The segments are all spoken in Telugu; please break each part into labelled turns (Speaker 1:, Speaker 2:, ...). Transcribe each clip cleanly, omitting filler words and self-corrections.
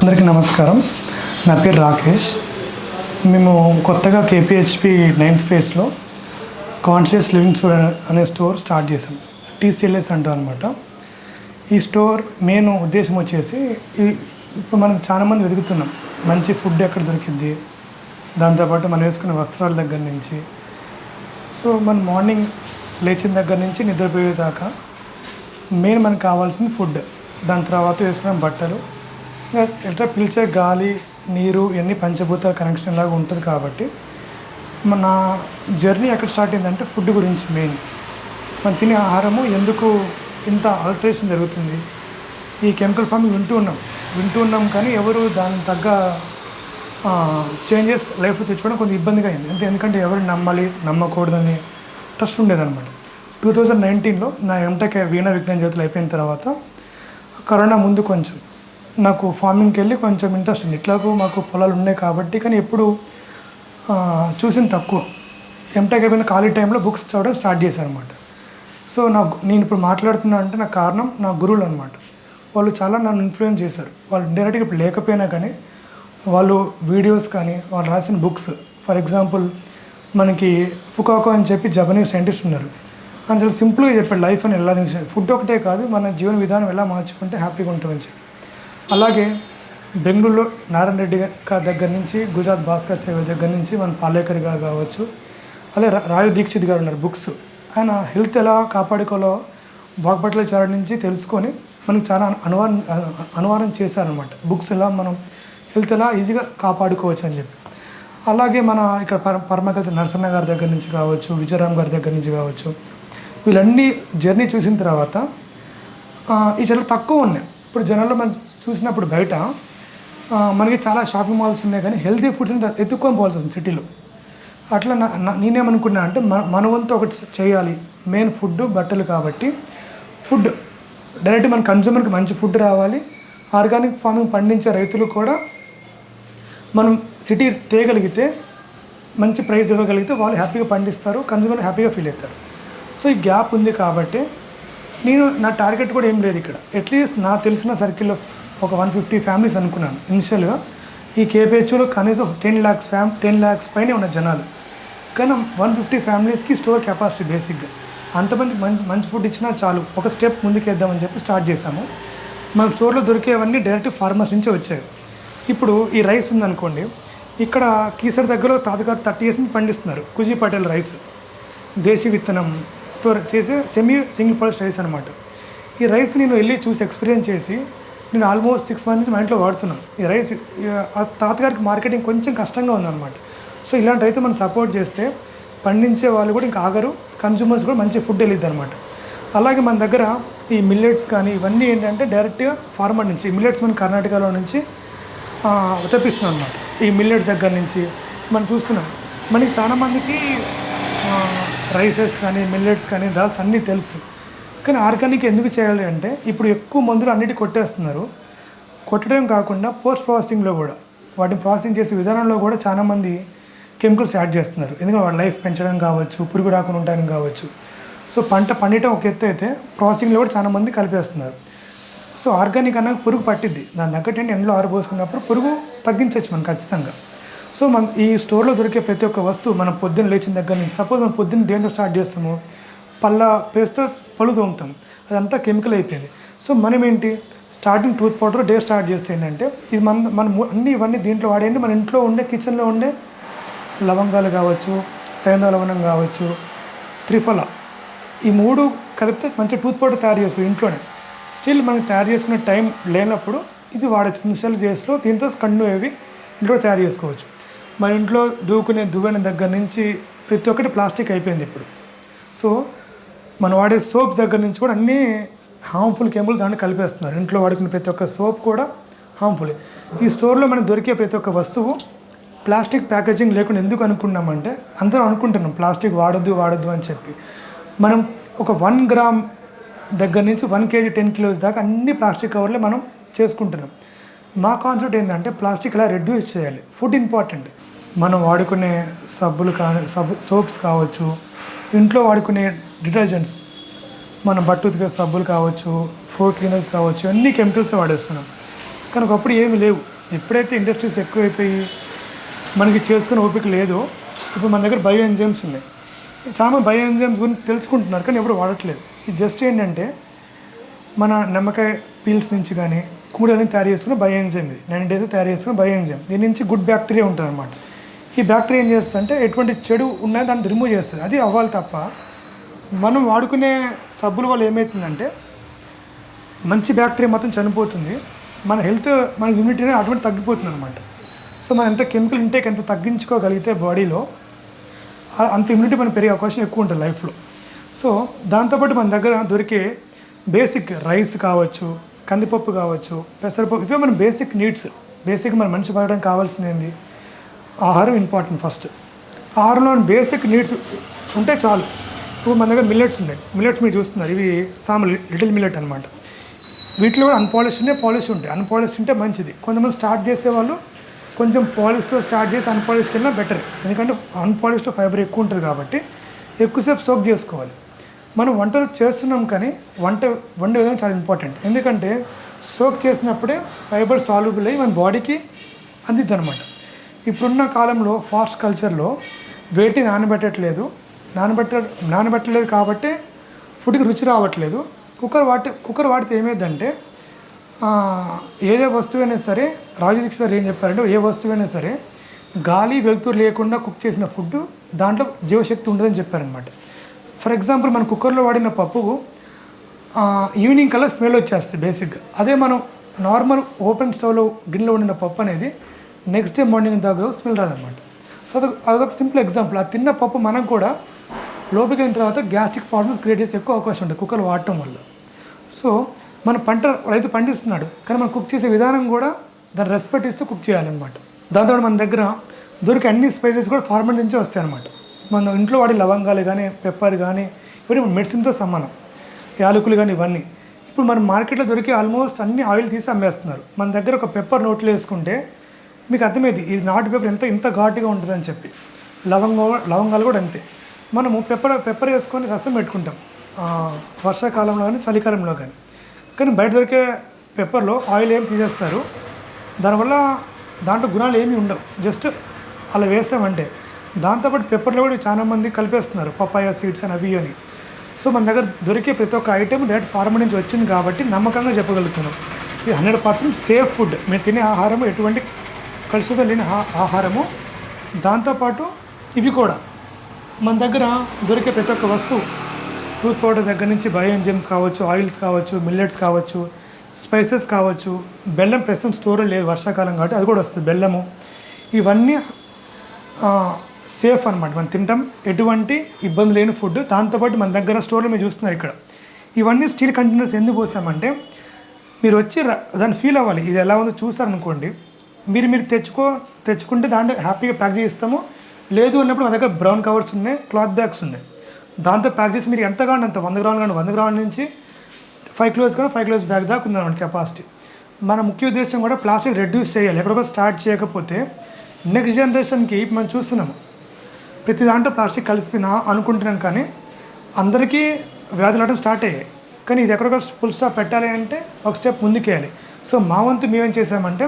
Speaker 1: అందరికీ నమస్కారం. నా పేరు రాకేష్. మేము కొత్తగా కేపీహెచ్పి 9th ఫేజ్లో కాన్షియస్ లివింగ్ స్టోర్ అనే స్టోర్ స్టార్ట్ చేసాం. TCLS అంటాం అనమాట. ఈ స్టోర్ మెయిన్ ఉద్దేశం వచ్చేసి ఇప్పుడు మనం చాలామంది వెతుకుతున్నాం మంచి ఫుడ్ ఎక్కడ దొరికిద్ది, దాంతోపాటు మనం వేసుకునే వస్త్రాల దగ్గర నుంచి, సో మనం మార్నింగ్ లేచిన దగ్గర నుంచి నిద్రపోయేదాకా మెయిన్ మనకు కావాల్సింది ఫుడ్, దాని తర్వాత వేసుకునే బట్టలు, ఎట్లా పిలిచే గాలి, నీరు, ఇవన్నీ పంచభూత కనెక్షన్ లాగా ఉంటుంది. కాబట్టి మన జర్నీ ఎక్కడ స్టార్ట్ అయిందంటే ఫుడ్ గురించి. మెయిన్ మనం తినే ఆహారము ఎందుకు ఇంత ఆల్టరేషన్ జరుగుతుంది, ఈ కెమికల్ ఫార్మింగ్ వింటూ ఉన్నాం కానీ ఎవరు దానికి తగ్గ చేంజెస్ లైఫ్లో తెచ్చుకోవడం కొంచెం ఇబ్బందిగా అయింది. ఎందుకంటే ఎవరు నమ్మాలి నమ్మకూడదని ట్రస్ట్ ఉండేదన్నమాట. 2019లో నా ఎంటెక్ వీణా విజ్ఞాన జ్యోతులు అయిపోయిన తర్వాత కరోనా ముందు కొంచెం నాకు ఫార్మింగ్కి వెళ్ళి కొంచెం ఇంట్రెస్ట్ ఉంది. ఇట్లాగూ మాకు పొలాలు ఉన్నాయి కాబట్టి, కానీ ఎప్పుడు చూసిన తక్కువ. ఎంటెక్ అయిపోయిన ఖాళీ టైంలో బుక్స్ చదవడం స్టార్ట్ చేశాను అనమాట. సో నేను ఇప్పుడు మాట్లాడుతున్నా అంటే నాకు కారణం నా గురువులు అనమాట. వాళ్ళు చాలా నన్ను ఇన్ఫ్లుయెన్స్ చేశారు. వాళ్ళు డైరెక్ట్గా ఇప్పుడు లేకపోయినా కానీ వాళ్ళు వీడియోస్ కానీ వాళ్ళు రాసిన బుక్స్, ఫర్ ఎగ్జాంపుల్ మనకి ఫుకాకో అని చెప్పి జపనీస్ సైంటిస్ట్ ఉన్నారు. అని చాలా సింపుల్గా చెప్పాడు లైఫ్ అని ఎలా ఫుడ్ ఒకటే కాదు, మన జీవన విధానం ఎలా మార్చుకుంటే హ్యాపీగా ఉంటుందని చెప్పి. అలాగే బెంగళూరులో నారాయణ రెడ్డి దగ్గర నుంచి, గుజరాత్ భాస్కర్ సేవ దగ్గర నుంచి, మన పాలేకర్ గారు కావచ్చు, అలాగే రాయు దీక్షిత్ గారు ఉన్నారు. బుక్స్ ఆయన హెల్త్ ఎలా కాపాడుకోవాలో వాగ్బట్ల చార నుంచి తెలుసుకొని మనకు చాలా అనువాదం చేశారనమాట. బుక్స్ ఎలా మనం హెల్త్ ఎలా ఈజీగా కాపాడుకోవచ్చు అని చెప్పి. అలాగే మన ఇక్కడ పర్మాకల్చర్ నరసన్న గారి దగ్గర నుంచి కావచ్చు, విజయరామ్ గారి దగ్గర నుంచి కావచ్చు, వీళ్ళన్నీ జర్నీ చూసిన తర్వాత ఈ చాలా తక్కువ ఉన్నాయి. ఇప్పుడు జనాల్లో మనం చూసినప్పుడు బయట మనకి చాలా షాపింగ్ మాల్స్ ఉన్నాయి కానీ హెల్తీ ఫుడ్స్ని ఎత్తుక్కొని పోవాల్సి వస్తుంది సిటీలో. అట్లా నేనేమనుకున్నా అంటే మన వంతు ఒకటి చేయాలి. మెయిన్ ఫుడ్, బట్టలు. కాబట్టి ఫుడ్ డైరెక్ట్ మన కన్జ్యూమర్కి మంచి ఫుడ్ రావాలి. ఆర్గానిక్ ఫార్మింగ్ పండించే రైతులు కూడా మనం సిటీ తేగలిగితే, మంచి ప్రైస్ ఇవ్వగలిగితే వాళ్ళు హ్యాపీగా పండిస్తారు, కన్జ్యూమర్ హ్యాపీగా ఫీల్ అవుతారు. సో ఈ గ్యాప్ ఉంది కాబట్టి నా టార్గెట్ కూడా ఏం లేదు ఇక్కడ. అట్లీస్ట్ నా తెలిసిన సర్కిల్లో ఒక 150 ఫ్యామిలీస్ అనుకున్నాను ఇనిషియల్గా. ఈ కేపీహెచ్లో కనీసం 10 lakhs పైనే ఉన్న జనాలు, కానీ 150 ఫ్యామిలీస్కి స్టోర్ కెపాసిటీ బేసిక్గా. అంతమందికి మంచి ఫుడ్ ఇచ్చినా చాలు, ఒక స్టెప్ ముందుకేద్దామని చెప్పి స్టార్ట్ చేశాము. మన స్టోర్లో దొరికేవన్నీ డైరెక్ట్ ఫార్మర్స్ నుంచి వచ్చాయి. ఇప్పుడు ఈ రైస్ ఉందనుకోండి, ఇక్కడ కీసర్ దగ్గరలో తాతగారు 30 years నుంచి పండిస్తున్నారు. కుజీ పటేల్ రైస్, దేశీ విత్తనంతో చేసే సింగిల్ పల్స్ రైస్ అనమాట. ఈ రైస్ నేను వెళ్ళి చూసి ఎక్స్పీరియన్స్ చేసి నేను ఆల్మోస్ట్ 6 months నుంచి మా ఇంట్లో వాడుతున్నాను. ఈ రైస్ తాతగారికి మార్కెటింగ్ కొంచెం కష్టంగా ఉందన్నమాట. సో ఇలాంటి రైతు మనం సపోర్ట్ చేస్తే పండించే వాళ్ళు కూడా ఇంకా ఆగరు, కన్జ్యూమర్స్ కూడా మంచి ఫుడ్ వెళ్ళిద్ది అనమాట. అలాగే మన దగ్గర ఈ మిల్లెట్స్ కానీ ఇవన్నీ ఏంటంటే డైరెక్ట్గా ఫార్మర్ నుంచి, మిల్లెట్స్ మన కర్ణాటకలో నుంచి తెప్పిస్తున్నాం అనమాట. ఈ మిల్లెట్స్ దగ్గర నుంచి మనం చూస్తున్నాం. మనకి చాలామందికి రైసెస్ కానీ మిల్లెట్స్ కానీ దాల్స్ అన్నీ తెలుసు, కానీ ఆర్గానిక్ ఎందుకు చేయాలి అంటే ఇప్పుడు ఎక్కువ మందులు అన్నిటి కొట్టేస్తున్నారు. కొట్టడం కాకుండా పోస్ట్ ప్రాసెసింగ్లో కూడా, వాటిని ప్రాసెసింగ్ చేసే విధానంలో కూడా చాలామంది కెమికల్స్ యాడ్ చేస్తున్నారు. ఎందుకంటే వాటి లైఫ్ పెంచడం కావచ్చు, పురుగు రాకుండా ఉండడానికి కావచ్చు. సో పంట పండటం ఒక ఎత్తు అయితే ప్రాసెసింగ్లో కూడా చాలామంది కలిపేస్తున్నారు. సో ఆర్గానిక్ అన్నాక పురుగు పట్టిద్ది, దాని తగ్గట్టు ఎండలో ఆరబోసుకున్నప్పుడు పురుగు తగ్గించవచ్చు మనం ఖచ్చితంగా. సో మన ఈ స్టోర్లో దొరికే ప్రతి ఒక్క వస్తువు మనం పొద్దున్న లేచిన దగ్గర నుంచి, సపోజ్ మనం పొద్దున్న దేంతో స్టార్ట్ చేస్తాము, పేస్ట్తో పళ్ళు తోముతాం, అదంతా కెమికల్ అయిపోయింది. సో మనం ఏంటి, starting tooth powder day start చేస్తే ఏంటంటే ఇది మనం ఇవన్నీ దీంట్లో వాడేయండి. మన ఇంట్లో ఉండే కిచెన్లో ఉండే లవంగాలు కావచ్చు, సైంధవ లవణం కావచ్చు, త్రిఫల, ఈ 3 కలిపితే మంచి టూత్ పౌడర్ తయారు చేసుకో ఇంట్లోనే. స్టిల్ మనకి తయారు చేసుకునే టైం లేనప్పుడు ఇది వాడచ్చు. ఇనిషియల్ డేస్లో దీంతో కండు అవి ఇంట్లో తయారు చేసుకోవచ్చు. మన ఇంట్లో దూకునే దువ్వెన దగ్గర నుంచి ప్రతి ఒక్కటి ప్లాస్టిక్ అయిపోయింది ఇప్పుడు. సో మనం వాడే సోప్స్ దగ్గర నుంచి కూడా అన్నీ హార్మ్ఫుల్ కెమికల్స్ అన్నీ కలిపేస్తున్నారు. ఇంట్లో వాడుకునే ప్రతి ఒక్క సోప్ కూడా హార్మ్ఫుల్. ఈ స్టోర్లో మనకు దొరికే ప్రతి ఒక్క వస్తువు ప్లాస్టిక్ ప్యాకేజింగ్ లేకుండా ఎందుకు అనుకున్నామంటే, అందరూ అనుకుంటున్నాం ప్లాస్టిక్ వాడొద్దు అని చెప్పి. మనం ఒక 1 gram దగ్గర నుంచి 1 kg 10 kilos దాకా అన్ని ప్లాస్టిక్ కవర్లే మనం చేసుకుంటున్నాం. మా కాన్సెప్ట్ ఏంటంటే ప్లాస్టిక్ ఎలా రెడ్యూస్ చేయాలి. Food important. మనం వాడుకునే సబ్బులు కానీ సోప్స్ కావచ్చు, ఇంట్లో వాడుకునే డిటర్జెంట్స్, మన బట్టు ఉతికే సబ్బులు కావచ్చు, ఫ్రూట్ క్లీనర్స్ కావచ్చు, అన్ని కెమికల్స్ వాడేస్తున్నాం. కానీ ఒకప్పుడు ఏమీ లేవు. ఎప్పుడైతే ఇండస్ట్రీస్ ఎక్కువైపోయి మనకి చేసుకునే ఓపిక లేదో ఇప్పుడు మన దగ్గర బయో ఎంజైమ్స్ ఉన్నాయి. చాలా బయో ఎంజైమ్స్ గురించి తెలుసుకుంటున్నారు కానీ ఎవరు వాడట్లేదు. ఇది జస్ట్ ఏంటంటే మన నిమ్మకాయ పీల్స్ నుంచి కానీ కూడని తయారు చేసుకున్న బయో ఎంజైమ్, ఇది 90 days తయారు చేసుకున్న బయో ఎంజైమ్. దీని నుంచి గుడ్ బ్యాక్టీరియా ఉంటుంది అనమాట. ఈ బ్యాక్టీరియా ఏం చేస్తుంది అంటే ఎటువంటి చెడు ఉన్నాయో దాన్ని రిమూవ్ చేస్తుంది. అది అవ్వాలి తప్ప మనం వాడుకునే సబ్బుల వల్ల ఏమవుతుందంటే మంచి బ్యాక్టీరియా మొత్తం చనిపోతుంది, మన హెల్త్ మన ఇమ్యూనిటీ అనేది అటువంటి తగ్గిపోతుంది అనమాట. సో మనం ఎంత కెమికల్ ఇంటేక్ ఎంత తగ్గించుకోగలిగితే బాడీలో అంత ఇమ్యూనిటీ మనం పెరిగే అవకాశం ఎక్కువ ఉంటుంది లైఫ్లో. సో దాంతోపాటు మన దగ్గర దొరికే బేసిక్ రైస్ కావచ్చు, కందిపప్పు కావచ్చు, పెసరపప్పు, ఇవే మన బేసిక్ నీడ్స్. బేసిక్ మన మనిషి బతకడానికి కావాల్సింది ఏంది? ఆహారం ఇంపార్టెంట్. ఫస్ట్ ఆహారంలో బేసిక్ నీడ్స్ ఉంటే చాలు. ఇప్పుడు మన దగ్గర మిల్లెట్స్ ఉన్నాయి. మిల్లెట్స్ మీరు చూస్తున్నారు, ఇవి లిటిల్ మిల్లెట్ అనమాట. వీటిలో కూడా అన్పాలిష్ ఉన్నాయి, పాలిష్ ఉంటాయి. అన్పాలిష్ ఉంటే మంచిది. కొంతమంది స్టార్ట్ చేసేవాళ్ళు కొంచెం పాలిష్తో స్టార్ట్ చేసి అన్పాలిష్కి వెళ్ళినా బెటర్. ఎందుకంటే అన్పాలిష్లో ఫైబర్ ఎక్కువ ఉంటుంది కాబట్టి ఎక్కువసేపు సోక్ చేసుకోవాలి. మనం వంటలు చేస్తున్నాం కానీ వండే విధానం చాలా ఇంపార్టెంట్. ఎందుకంటే సోక్ చేసినప్పుడే ఫైబర్ సాల్యుబుల్ అయ్యి మన బాడీకి అందిద్ది అనమాట. ఇప్పుడున్న కాలంలో ఫాస్ట్ కల్చర్లో వేటి నానబెట్టలేదు కాబట్టి ఫుడ్కి రుచి రావట్లేదు. కుక్కర్ వాడితే ఏమైందంటే ఏదే వస్తువైనా సరే, రాజు దీక్షిత్ ఏం చెప్పారంటే ఏ వస్తువైనా సరే గాలి వెలుతురు లేకుండా కుక్ చేసిన ఫుడ్ దాంట్లో జీవశక్తి ఉండదని చెప్పారనమాట. ఫర్ ఎగ్జాంపుల్ మన కుక్కర్లో వాడిన పప్పు ఈవినింగ్ కల్లా స్మెల్ వచ్చేస్తుంది బేసిక్గా. అదే మనం నార్మల్ ఓపెన్ స్టవ్లో గిన్నెలో వండిన పప్పు అనేది నెక్స్ట్ డే మార్నింగ్ దాకా స్మెల్ రాదనమాట. సో అదొక సింపుల్ ఎగ్జాంపుల్. ఆ తిన్న పప్పు మనకు కూడా లోపలికి వెళ్ళిన తర్వాత గ్యాస్ట్రిక్ ప్రాబ్లమ్స్ క్రియేట్ చేసే ఎక్కువ అవకాశం ఉంటుంది కుక్కర్ వాడటం వల్ల. సో మన రైతు పండిస్తున్నాడు కానీ మనం కుక్ చేసే విధానం కూడా దాన్ని రెస్పెక్ట్ ఇస్తూ కుక్ చేయాలన్నమాట. దాంతో మన దగ్గర దొరికే అన్ని స్పైసెస్ కూడా ఫార్మర్ నుంచే వస్తాయి అనమాట. మన ఇంట్లో వాడే లవంగాలు కానీ, పెప్పర్ కానీ, ఇవన్నీ మెడిసిన్తో సమానం. యాలకులు కానీ ఇవన్నీ ఇప్పుడు మన మార్కెట్లో దొరికే ఆల్మోస్ట్ అన్ని ఆయిల్ తీసి అమ్మేస్తున్నారు. మన దగ్గర ఒక పెప్పర్ నోట్లో వేసుకుంటే మీకు అర్థమైంది ఇది నాటు పెప్పర్ ఇంత ఘాటుగా ఉంటుందని చెప్పి. లవంగాలు కూడా అంతే. మనము పెప్పర్ వేసుకొని రసం పెట్టుకుంటాం వర్షాకాలంలో కానీ చలికాలంలో కానీ బయట దొరికే పెప్పర్లో ఆయిల్ ఏం తీసేస్తారు. దానివల్ల దాంట్లో గుణాలు ఏమీ ఉండవు, జస్ట్ అలా వేసామంటే. దాంతోపాటు పెప్పర్లో కూడా చాలామంది కలిపేస్తున్నారు పపాయ సీడ్స్ అని అవి అని. సో మన దగ్గర దొరికే ప్రతి ఒక్క ఐటెం డైరెక్ట్ ఫార్మర్ నుంచి వచ్చింది కాబట్టి నమ్మకంగా చెప్పగలుగుతున్నాం ఇది 100% సేఫ్ ఫుడ్. మేము తినే ఆహారము ఎటువంటి కలుషితం లేని ఆహారము. దాంతోపాటు ఇవి కూడా మన దగ్గర దొరికే ప్రతి ఒక్క వస్తువు, టూత్ పౌడర్ దగ్గర నుంచి బయో ఎంజైమ్స్ కావచ్చు, ఆయిల్స్ కావచ్చు, మిల్లెట్స్ కావచ్చు, స్పైసెస్ కావచ్చు, బెల్లం ప్రస్తుతం స్టోర్ లేదు వర్షాకాలం కాబట్టి అది కూడా వస్తుంది బెల్లము. ఇవన్నీ సేఫ్ అనమాట, మనం తింటాం ఎటువంటి ఇబ్బంది లేని ఫుడ్. దాంతోపాటు మన దగ్గర స్టోర్లో మీరు చూస్తున్నారు ఇక్కడ ఇవన్నీ స్టీల్ కంటైనర్స్ ఎందుకు పోసామంటే మీరు వచ్చి దాన్ని ఫీల్ అవ్వాలి. ఇది ఎలా ఉందో చూసారనుకోండి, మీరు తెచ్చుకుంటే దాంట్లో హ్యాపీగా ప్యాక్ చేస్తాము. లేదు అన్నప్పుడు మన దగ్గర బ్రౌన్ కవర్స్ ఉన్నాయి, క్లాత్ బ్యాగ్స్ ఉన్నాయి, దాంతో ప్యాక్ చేసి మీరు ఎంత కావాలంటే 100 గ్రాములు కానీ 100 గ్రాముల నుంచి 5 kilos కానీ 5 kilos బ్యాగ్ దాకా ఉందన్నమాట కెపాసిటీ. మన ముఖ్య ఉద్దేశం కూడా ప్లాస్టిక్ రెడ్యూస్ చేయాలి. ఎప్పుడప్పుడు స్టార్ట్ చేయకపోతే నెక్స్ట్ జనరేషన్కి మనం చూస్తున్నాము ప్రతి దాంట్లో ప్లాస్టిక్ కలిసిపోయినా అనుకుంటున్నాం కానీ అందరికీ వ్యాధులు అవడం స్టార్ట్ అయ్యాయి. కానీ ఇది ఎక్కడొక్కడ ఫుల్ స్టాప్ పెట్టాలి అంటే ఒక స్టెప్ ముందుకేయాలి. సో మా వంతు మేమేం చేసామంటే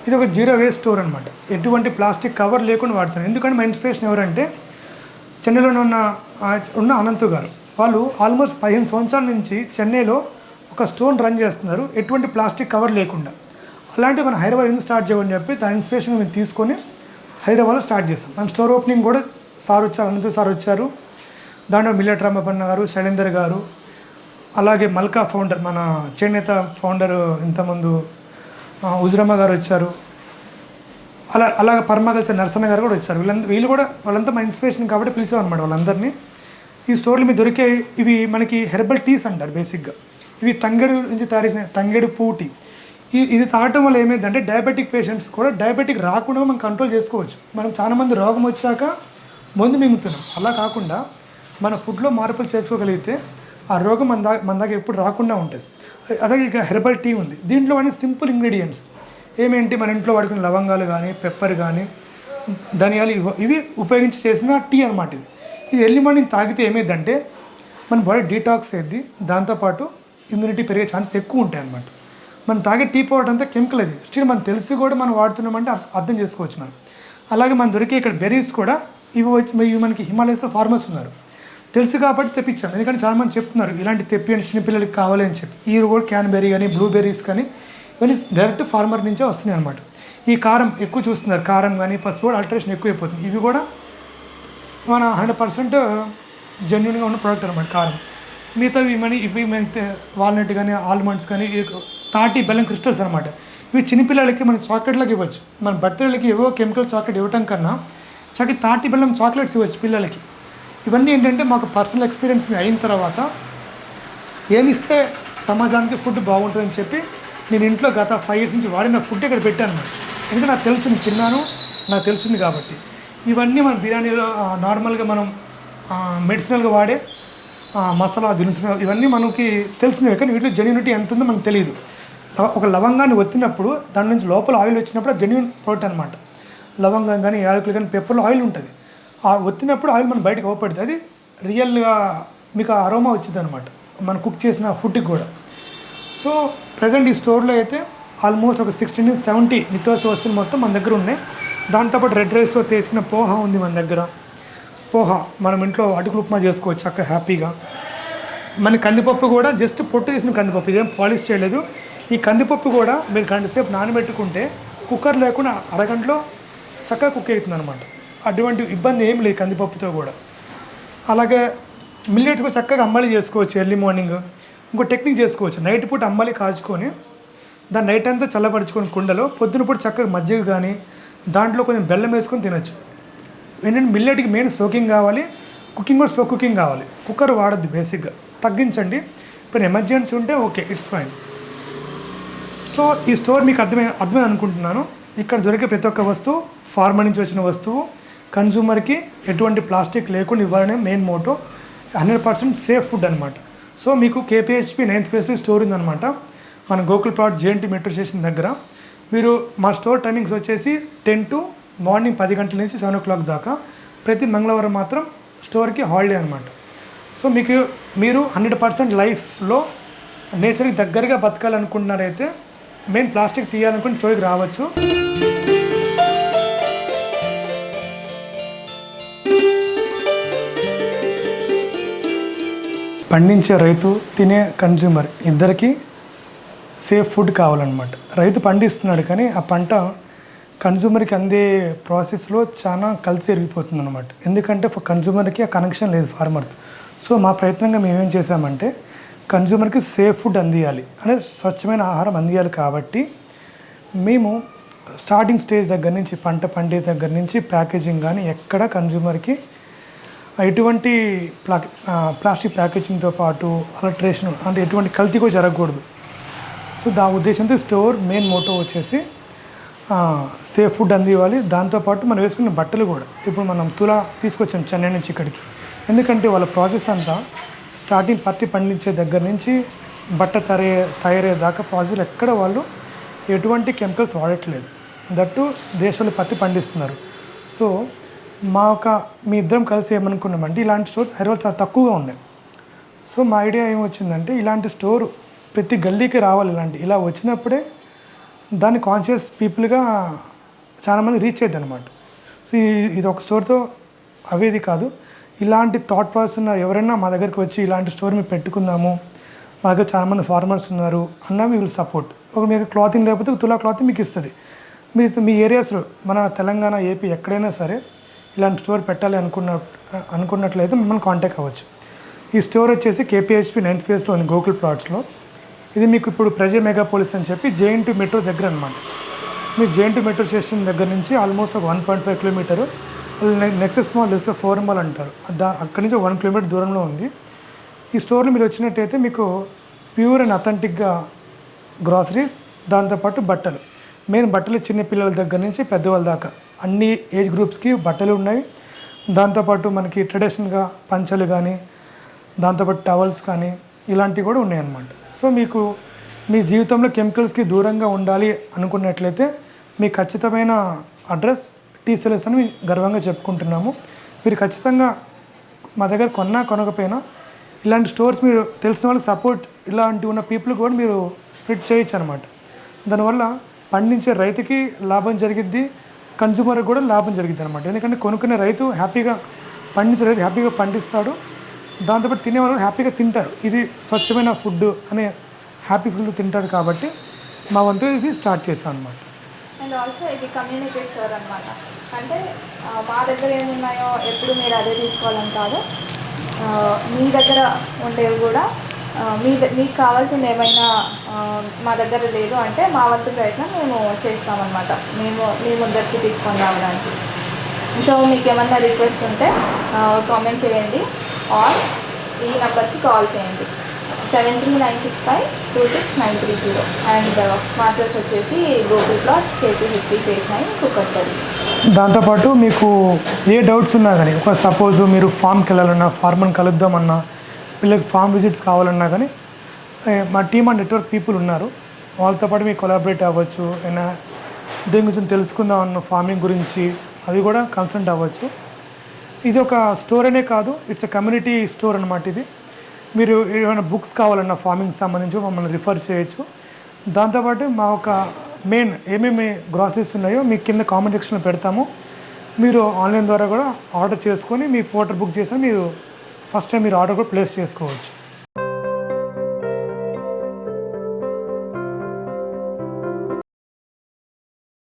Speaker 1: ఇది ఒక జీరో వేస్ట్ స్టోర్ అనమాట. ఎటువంటి ప్లాస్టిక్ కవర్ లేకుండా వాడుతున్నాం. ఎందుకంటే మా ఇన్స్పిరేషన్ ఎవరంటే చెన్నైలో ఉన్న అనంత్ గారు. వాళ్ళు ఆల్మోస్ట్ 15 సంవత్సరాల నుంచి చెన్నైలో ఒక స్టోర్ రన్ చేస్తున్నారు ఎటువంటి ప్లాస్టిక్ కవర్ లేకుండా. అలాంటి మన హైదరాబాద్ ఎందుకు స్టార్ట్ చేయమని చెప్పి దాని ఇన్స్పిరేషన్ మేము తీసుకొని హైదరాబాద్లో స్టార్ట్ చేస్తాం. మన స్టోర్ ఓపెనింగ్ కూడా సార్ వచ్చారు, అనంత్ సార్ వచ్చారు. దాంట్లో మిల్లెట్ రామపన్న గారు, శైలేందర్ గారు, అలాగే మల్కా ఫౌండర్ మన చేనేత ఫౌండర్ ఇంతకుముందు ఉజరమ్మ గారు వచ్చారు. అలాగే పర్మాకల్చర్ నరసన్న గారు కూడా వచ్చారు. వాళ్ళంతా మన ఇన్స్పిరేషన్ కాబట్టి పిలిచామన్నమాట వాళ్ళందరినీ. ఈ స్టోర్లు మీద దొరికే ఇవి మనకి హెర్బల్ టీస్ అంటారు బేసిక్గా. ఇవి తంగేడు నుంచి తయారు చేసిన తంగేడు పువ్వు టీ. ఇది తాగటం వల్ల ఏమైందంటే డయాబెటిక్ పేషెంట్స్ కూడా డయాబెటిక్ రాకుండా మనం కంట్రోల్ చేసుకోవచ్చు. మనం చాలామంది రోగం వచ్చాక మందు మింగుతున్నాం. అలా కాకుండా మన ఫుడ్లో మార్పులు చేసుకోగలిగితే ఆ రోగం మన దాకా ఎప్పుడు రాకుండా ఉంటుంది. అలాగే ఇక హెర్బల్ టీ ఉంది. దీంట్లో అన్ని సింపుల్ ఇంగ్రీడియంట్స్ ఏమేంటి మన ఇంట్లో వాడుకునే లవంగాలు కానీ, పెప్పర్ కానీ, ధనియాలు ఇవి ఉపయోగించి చేసిన టీ అనమాట. ఇది ఎర్లీ మార్నింగ్ తాగితే ఏమైందంటే మన బాడీ డీటాక్స్ అయ్యింది. దాంతోపాటు ఇమ్యూనిటీ పెరిగే ఛాన్సెస్ ఎక్కువ ఉంటాయి అన్నమాట. మనం తాగే టీ పౌడర్ అంతా కెమికల్ అది స్టిల్ మనం తెలిసి కూడా మనం వాడుతున్నామంటే అర్థం చేసుకోవచ్చు మనం. అలాగే మనం దొరికే ఇక్కడ బెర్రీస్ కూడా ఇవి మనకి హిమాలయస్లో ఫార్మర్స్ ఉన్నారు, తెలుసు కాబట్టి తెప్పించాం. ఎందుకంటే చాలామంది చెప్తున్నారు ఇలాంటి తెప్పియండి చిన్నపిల్లలకి కావాలి అని చెప్పి. ఈ కూడా క్యాన్బెర్రీ కానీ బ్లూబెర్రీస్ కానీ ఇవన్నీ డైరెక్ట్ ఫార్మర్ నుంచే వస్తున్నాయి అనమాట. ఈ కారం ఎక్కువ చూస్తున్నారు, కారం కానీ పసుపు కూడా అల్టరేషన్ ఎక్కువైపోతుంది. ఇవి కూడా మన 100% జెన్యున్గా ఉన్న ప్రోడక్ట్ అనమాట కారం. మిగతావి ఇవి వాల్నట్ కానీ ఆల్మండ్స్ కానీ తాటి బెల్లం క్రిస్టల్స్ అనమాట. ఇవి చిన్నపిల్లలకి మనం చాక్లెట్లకు ఇవ్వచ్చు. మన బర్త్డేలకి ఏవో కెమికల్ చాక్లెట్ ఇవ్వటం కన్నా చక్కగా తాటి బెల్లం చాక్లెట్స్ ఇవ్వచ్చు పిల్లలకి. ఇవన్నీ ఏంటంటే మాకు పర్సనల్ ఎక్స్పీరియన్స్ అయిన తర్వాత ఏమిస్తే సమాజానికి ఫుడ్ బాగుంటుందని చెప్పి నేను ఇంట్లో గత 5 years నుంచి వాడిన ఫుడ్ ఇక్కడ పెట్టాను అన్నమాట. ఎందుకంటే నాకు తెలుసు తిన్నాను, నాకు తెలిసింది కాబట్టి. ఇవన్నీ మన బిర్యానీలో నార్మల్గా మనం మెడిసినల్గా వాడే మసాలా దినుసులు ఇవన్నీ మనకి తెలిసినవి, కానీ వీటిలో జెన్యూనిటీ ఎంత ఉందో మనకు తెలియదు. ఒక లవంగాన్ని ఒత్తినప్పుడు దాని నుంచి లోపల ఆయిల్ వచ్చినప్పుడు జెన్యూన్ ప్రోడక్ట్ అనమాట. లవంగం కానీ యాలకులు కానీ పెప్పర్లో ఆయిల్ ఉంటుంది. ఆ ఒత్తినప్పుడు ఆయిల్ మనం బయటకు అవపడుతుంది, అది రియల్గా మీకు అరోమా వచ్చింది అనమాట మనం కుక్ చేసిన ఫుడ్కి కూడా. సో ప్రజెంట్ ఈ స్టోర్లో అయితే ఆల్మోస్ట్ ఒక 60 నుంచి 70 నిత్యావసర వస్తువులు మొత్తం మన దగ్గర ఉన్నాయి. దాంతోపాటు రెడ్ రైస్తో చేసిన పోహా ఉంది మన దగ్గర. పోహా మనం ఇంట్లో అటుకులు ఉప్మా చేసుకోవచ్చు చక్కగా హ్యాపీగా. మన కందిపప్పు కూడా జస్ట్ పొట్టు తీసిన కందిపప్పు, ఇదేం పాలిష్ చేయలేదు. ఈ కందిపప్పు కూడా మీరు గంట సేపు నానబెట్టుకుంటే కుక్కర్ లేకుండా అరగంటలో చక్కగా కుక్ అవుతుంది అనమాట. అటువంటి ఇబ్బంది ఏం లేదు కందిపప్పుతో కూడా. అలాగే మిల్లెట్స్ కూడా చక్కగా అంబలి చేసుకోవచ్చు ఎర్లీ మార్నింగ్. ఇంకో టెక్నిక్ చేసుకోవచ్చు, నైట్ పూట అంబలి కాచుకొని దాన్ని నైట్ అంతా చల్లపరుచుకొని కుండలో పొద్దున పూట చక్కగా మజ్జిగ కానీ దాంట్లో కొంచెం బెల్లం వేసుకొని తినచ్చు. ఏంటంటే మిల్లెట్కి మెయిన్ సోకింగ్ కావాలి, కుకింగ్ కూడా స్లో కుకింగ్ కావాలి. కుక్కర్ వాడద్దు, బేసిక్గా తగ్గించండి. ఇప్పుడు ఎమర్జెన్సీ ఉంటే ఓకే, ఇట్స్ ఫైన్. సో ఈ స్టోర్ మీకు అర్థమే అనుకుంటున్నాను. ఇక్కడ దొరికే ప్రతి ఒక్క వస్తువు ఫార్మర్ నుంచి వచ్చిన వస్తువు, కన్జ్యూమర్కి ఎటువంటి ప్లాస్టిక్ లేకుండా ఇవ్వాలనే మెయిన్ మోటో. 100% సేఫ్ ఫుడ్ అనమాట. సో మీకు KPHP 9th phase స్టోర్ ఉందన్నమాట మన Gokul plot JNT metro station దగ్గర. మీరు మా స్టోర్ టైమింగ్స్ వచ్చేసి 10 to మార్నింగ్ 10 గంటల నుంచి 7 o'clock దాకా. ప్రతి మంగళవారం మాత్రం స్టోర్కి హాలిడే అనమాట. సో మీరు 100% లైఫ్లో నేచర్కి దగ్గరగా బతకాలనుకుంటున్నారైతే మెయిన్ ప్లాస్టిక్ తీయాలనుకుని స్టోర్కి రావచ్చు. పండించే రైతు, తినే కన్జ్యూమర్ ఇద్దరికి సేఫ్ ఫుడ్ కావాలన్నమాట. రైతు పండిస్తున్నాడు కానీ ఆ పంట కన్జ్యూమర్కి అందే ప్రాసెస్లో చాలా కల్తీ జరిగిపోతుంది అనమాట. ఎందుకంటే కన్జ్యూమర్కి ఆ కనెక్షన్ లేదు ఫార్మర్తో. సో మా ప్రయత్నంగా మేమేం చేసామంటే కన్జ్యూమర్కి సేఫ్ ఫుడ్ అందియాలి, అంటే స్వచ్ఛమైన ఆహారం అందియాలి. కాబట్టి మేము స్టార్టింగ్ స్టేజ్ దగ్గర నుంచి పంట పండే దగ్గర నుంచి ప్యాకేజింగ్ కానీ ఎక్కడ కన్జ్యూమర్కి ఎటువంటి ప్లాస్టిక్ ప్యాకేజింగ్తో పాటు అల్టరేషన్ అంటే ఎటువంటి కల్తీ కూడా జరగకూడదు. సో ఉద్దేశంతో స్టోర్ మెయిన్ మోటో వచ్చేసి సేఫ్ ఫుడ్ అందివ్వాలి. దాంతోపాటు మనం వేసుకున్న బట్టలు కూడా ఇప్పుడు మనం తులా తీసుకొచ్చాం చెన్నై నుంచి ఇక్కడికి. ఎందుకంటే వాళ్ళ ప్రాసెస్ అంతా స్టార్టింగ్ పత్తి పండించే దగ్గర నుంచి బట్ట తయారయ్యే దాకా ప్రాసెస్ ఎక్కడ వాళ్ళు ఎటువంటి కెమికల్స్ వాడట్లేదు. దట్టు దేశంలో పత్తి పండిస్తున్నారు. సో మీ ఇద్దరం కలిసి ఏమనుకున్నామంటే ఇలాంటి స్టోర్ హైదరాబాద్ చాలా తక్కువగా ఉన్నాయి. సో మా ఐడియా ఏమొచ్చిందంటే ఇలాంటి స్టోర్ ప్రతి గల్లీకి రావాలి. ఇలా వచ్చినప్పుడే దాన్ని కాన్షియస్ పీపుల్గా చాలామంది రీచ్ అయ్యింది అనమాట. సో ఇది ఒక స్టోర్తో అవేది కాదు, ఇలాంటి థాట్ ప్రాసెస్ ఉన్న ఎవరైనా మా దగ్గరికి వచ్చి ఇలాంటి స్టోర్ మేము పెట్టుకుందాము, మా దగ్గర చాలామంది ఫార్మర్స్ ఉన్నారు అన్న వీ విల్ సపోర్ట్. ఒక మీకు క్లాతింగ్ లేకపోతే తులా క్లాతింగ్ మీకు ఇస్తుంది. మీ ఏరియాస్లో మన తెలంగాణ, ఏపీ ఎక్కడైనా సరే ఇలాంటి స్టోర్ పెట్టాలి అనుకున్నట్లయితే మమ్మల్ని కాంటాక్ట్ అవ్వచ్చు. ఈ స్టోర్ వచ్చేసి KPHP 9th phase ఉంది గోకుల్ ప్లాట్స్లో. ఇది మీకు ఇప్పుడు ప్రజర్ మెగాపోలిస్ అని చెప్పి JNT మెట్రో దగ్గర అనమాట. మీరు JNT మెట్రో స్టేషన్ దగ్గర నుంచి ఆల్మోస్ట్ ఒక 1.5 kilometers నెక్సెస్ మాల్ తెలిస్తే 4 Mall అంటారు, అక్కడి నుంచి 1 kilometer దూరంలో ఉంది. ఈ స్టోర్లో మీరు వచ్చినట్టయితే మీకు ప్యూర్ అండ్ అథెంటిక్గా గ్రాసరీస్, దాంతోపాటు బట్టలు, మెయిన్ బట్టలు చిన్న పిల్లల దగ్గర నుంచి పెద్దవాళ్ళ దాకా అన్ని ఏజ్ గ్రూప్స్కి బట్టలు ఉన్నాయి. దాంతోపాటు మనకి ట్రెడిషనల్గా పంచలు కానీ, దాంతోపాటు టవల్స్ కానీ ఇలాంటివి కూడా ఉన్నాయన్నమాట. సో మీకు మీ జీవితంలో కెమికల్స్కి దూరంగా ఉండాలి అనుకున్నట్లయితే మీ ఖచ్చితమైన అడ్రస్ TCLS అని గర్వంగా చెప్పుకుంటున్నాము. మీరు ఖచ్చితంగా మా దగ్గర కొనకపోయినా ఇలాంటి స్టోర్స్ మీరు తెలిసిన వాళ్ళకి సపోర్ట్ ఇలాంటి ఉన్న పీపుల్ కూడా మీరు స్ప్రెడ్ చేయొచ్చు అనమాట. దానివల్ల పండించే రైతుకి లాభం జరిగిద్ది, కన్జ్యూమర్కి కూడా లాభం జరిగిద్ది అనమాట. ఎందుకంటే కొనుక్కునే రైతు హ్యాపీగా, పండించే రైతు హ్యాపీగా పండిస్తాడు, దాంతోపాటు తినేవాళ్ళు హ్యాపీగా తింటారు. ఇది స్వచ్ఛమైన ఫుడ్ అనే హ్యాపీ ఫుడ్ తింటారు కాబట్టి మా వంతు ఇది స్టార్ట్ చేశాను అనమాట.
Speaker 2: అండ్ ఆల్సో ఇది కమ్యూనిటీ స్టోర్ అనమాట. అంటే మా దగ్గర ఏమున్నాయో ఎప్పుడు మీరు అదే తీసుకోవాలని కాదు, మీ దగ్గర ఉండేవి కూడా మీకు కావాల్సింది ఏమైనా మా దగ్గర లేదు అంటే మా వంతు ప్రయత్నం మేము చేస్తామన్నమాట, మీ ముందరికి తీసుకొని రావడానికి. సో మీకు ఏమన్నా రిక్వెస్ట్ ఉంటే కామెంట్ చేయండి ఆర్ ఈ నెంబర్కి కాల్ చేయండి 7396526930. అండ్ మా అడ్రస్ వచ్చేసి Gokul plots KP50 phase 9 Kukatpally.
Speaker 1: దాంతోపాటు మీకు ఏ డౌట్స్ ఉన్నా కానీ, ఒక సపోజ్ మీరు ఫామ్కి వెళ్ళాలన్నా, ఫార్మర్ని కలుద్దామన్నా, వీళ్ళకి ఫామ్ విజిట్స్ కావాలన్నా కానీ మా టీమ్ అండ్ నెట్వర్క్ పీపుల్ ఉన్నారు. వాళ్ళతో పాటు మీకు కొలాబరేట్ అవ్వచ్చు, అయినా దేని గురించి తెలుసుకుందాం అన్న ఫార్మింగ్ గురించి అవి కూడా కన్సల్ట్ అవ్వచ్చు. ఇది ఒక స్టోర్ అనే కాదు, ఇట్స్ ఎ కమ్యూనిటీ స్టోర్ అనమాట. ఇది మీరు ఏమైనా బుక్స్ కావాలన్నా ఫార్మింగ్ సంబంధించి మమ్మల్ని రిఫర్ చేయొచ్చు. దాంతోపాటు మా ఒక మెయిన్ ఏమేమి గ్రాసరీస్ ఉన్నాయో మీకు కింద కామెంట్ సెక్షన్లో పెడతాము. మీరు ఆన్లైన్ ద్వారా కూడా ఆర్డర్ చేసుకొని మీ పోర్టల్ బుక్ చేసి మీరు ఫస్ట్ టైం మీరు ఆర్డర్ కూడా ప్లేస్ చేసుకోవచ్చు.